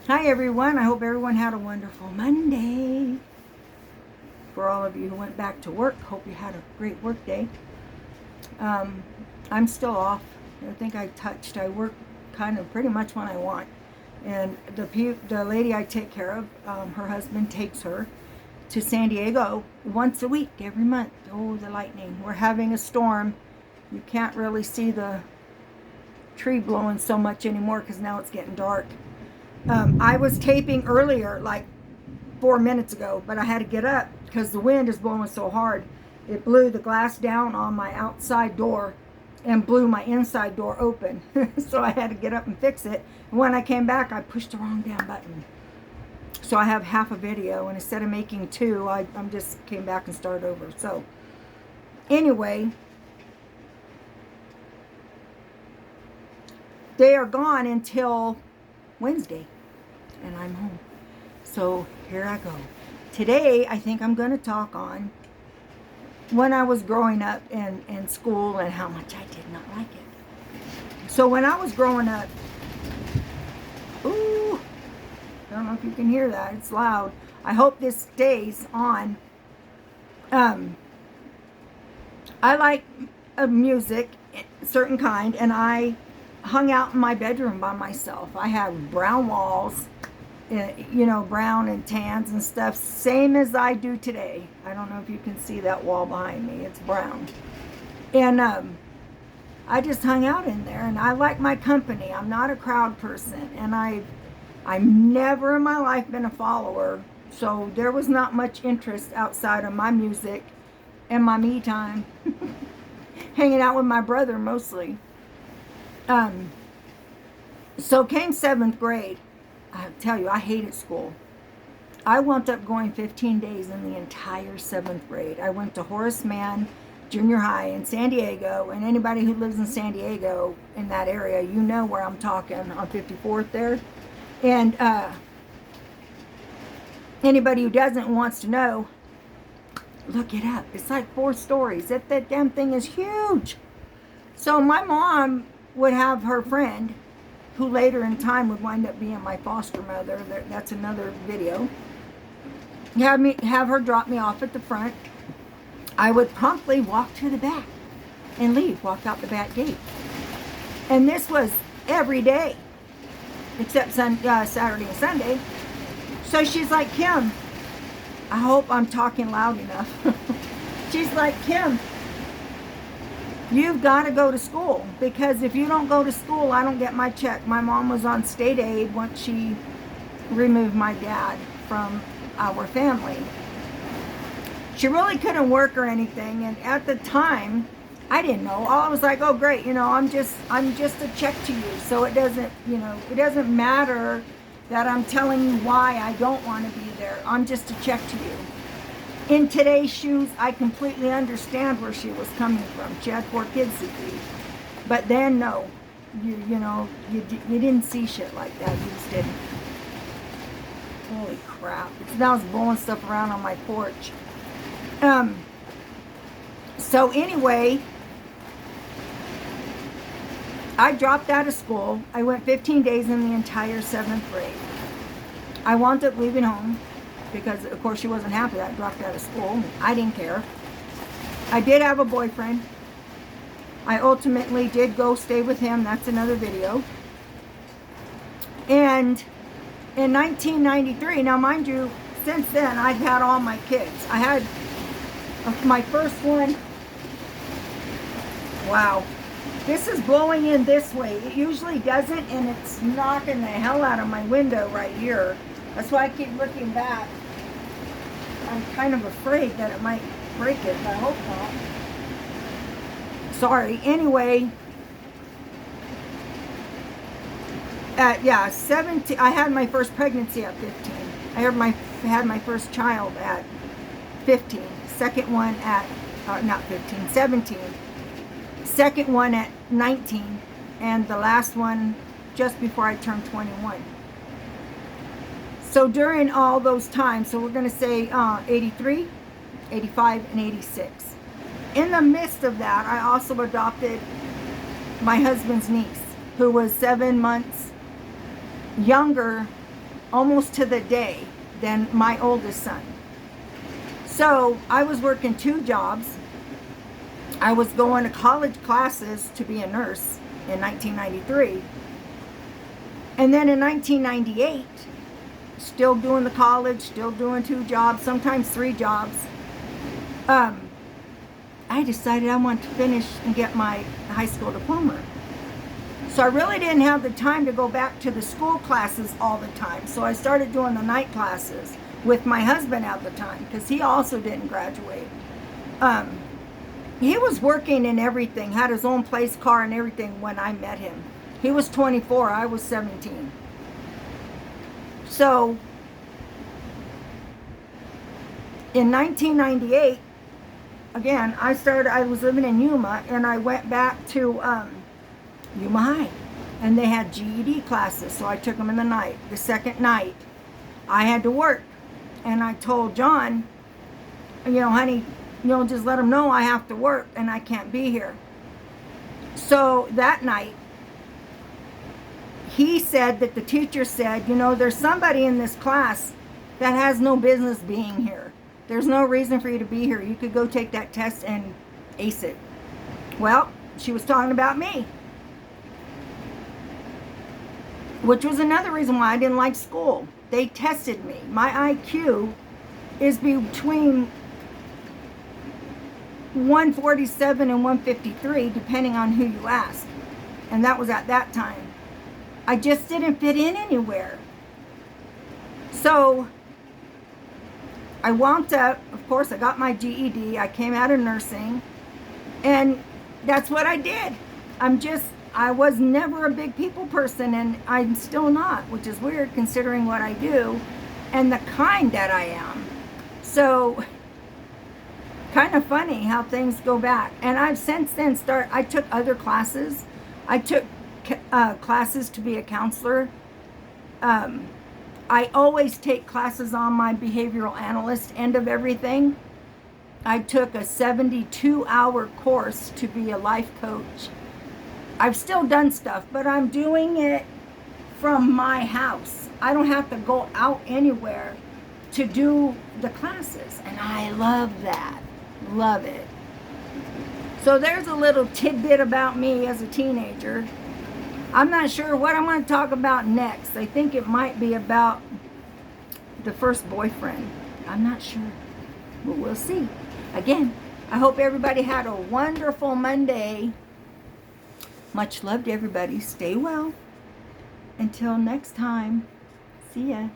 Hi everyone, I hope everyone had a wonderful Monday. For all of you who went back to work, hope you had a great work day. Um, I'm still off. I think I work kind of pretty much when I want. And the lady I take care of, her husband takes her to San Diego once a week, every month. Oh, the lightning. We're having a storm. You can't really see the tree blowing so much anymore because now it's getting dark. I was taping earlier, like 4 minutes ago, but I had to get up because the wind is blowing so hard. It blew the glass down on my outside door and blew my inside door open. So I had to get up and fix it. And when I came back, I pushed the wrong damn button. So I have half a video, and instead of making two, I'm just came back and started over. So anyway, they are gone until Wednesday, and I'm home. So here I go. Today, I think I'm going to talk on when I was growing up in school and how much I did not like it. So when I was growing up, ooh, I don't know if you can hear that. It's loud. I hope this stays on. I like music, certain kind, and I hung out in my bedroom by myself. I had brown walls, brown and tans and stuff, same as I do today. I don't know if you can see that wall behind me. It's brown. And I just hung out in there, and I like my company. I'm not a crowd person, and I've never in my life been a follower, so there was not much interest outside of my music and my me time. Hanging out with my brother mostly. So came 7th grade. I tell you, I hated school. I wound up going 15 days in the entire 7th grade. I went to Horace Mann Junior High in San Diego, and anybody who lives in San Diego in that area, you know where I'm talking, on 54th there. And anybody who doesn't wants to know, look it up. It's like 4 stories. That damn thing is huge. So my mom would have her friend, who later in time would wind up being my foster mother. That's another video. Have her drop me off at the front. I would promptly walk to the back and leave, walk out the back gate. And this was every day, except Saturday and Sunday. So she's like, Kim, I hope I'm talking loud enough. She's like, Kim, you've got to go to school, because if you don't go to school, I don't get my check. My mom was on state aid once she removed my dad from our family. She really couldn't work or anything, and at the time, I didn't know. All I was like, oh great, I'm just a check to you. So it doesn't matter that I'm telling you why I don't want to be there. I'm just a check to you. In today's shoes, I completely understand where she was coming from. She had 4 kids to feed. But then, no. You didn't see shit like that. You just didn't. Holy crap. Now it's blowing stuff around on my porch. So anyway, I dropped out of school. I went 15 days in the entire 7th grade. I wound up leaving home, because of course she wasn't happy that I dropped out of school. I didn't care. I did have a boyfriend. I ultimately did go stay with him. That's another video. And in 1993, now mind you, since then I've had all my kids. I had my first one. Wow. This is blowing in this way. It usually doesn't, and it's knocking the hell out of my window right here. That's why I keep looking back. I'm kind of afraid that it might break it, but I hope not. Sorry. Anyway, 17. I had my first pregnancy at 15. I had my first child at 15. Second one at, not 15, 17. Second one at 19. And the last one just before I turned 21. So during all those times, so we're going to say 83, 85, and 86. In the midst of that, I also adopted my husband's niece, who was 7 months younger almost to the day than my oldest son. So I was working 2 jobs. I was going to college classes to be a nurse in 1993. And then in 1998, still doing the college, still doing 2 jobs, sometimes 3 jobs. I decided I wanted to finish and get my high school diploma. So I really didn't have the time to go back to the school classes all the time. So I started doing the night classes with my husband at the time, because he also didn't graduate. He was working in everything, had his own place, car, and everything when I met him. He was 24, I was 17. So in 1998, again, I was living in Yuma, and I went back to Yuma High, and they had GED classes, so I took them in the night. The second night, I had to work, and I told John, honey, just let him know I have to work and I can't be here. So that night, he said that the teacher said, there's somebody in this class that has no business being here. There's no reason for you to be here. You could go take that test and ace it. Well, she was talking about me, which was another reason why I didn't like school. They tested me. My IQ is between 147 and 153, depending on who you ask. And that was at that time. I just didn't fit in anywhere. So I wound up, of course, I got my GED. I came out of nursing. And that's what I did. I was never a big people person, and I'm still not, which is weird considering what I do and the kind that I am. So, kind of funny how things go back. And I've since then I took other classes. I took classes to be a counselor. I always take classes on my behavioral analyst end of everything. I took a 72-hour course to be a life coach. I've still done stuff, but I'm doing it from my house. I don't have to go out anywhere to do the classes, and I love that. Love it. So there's a little tidbit about me as a teenager. I'm not sure what I'm going to talk about next. I think it might be about the first boyfriend. I'm not sure, but we'll see. Again, I hope everybody had a wonderful Monday. Much love to everybody. Stay well. Until next time. See ya.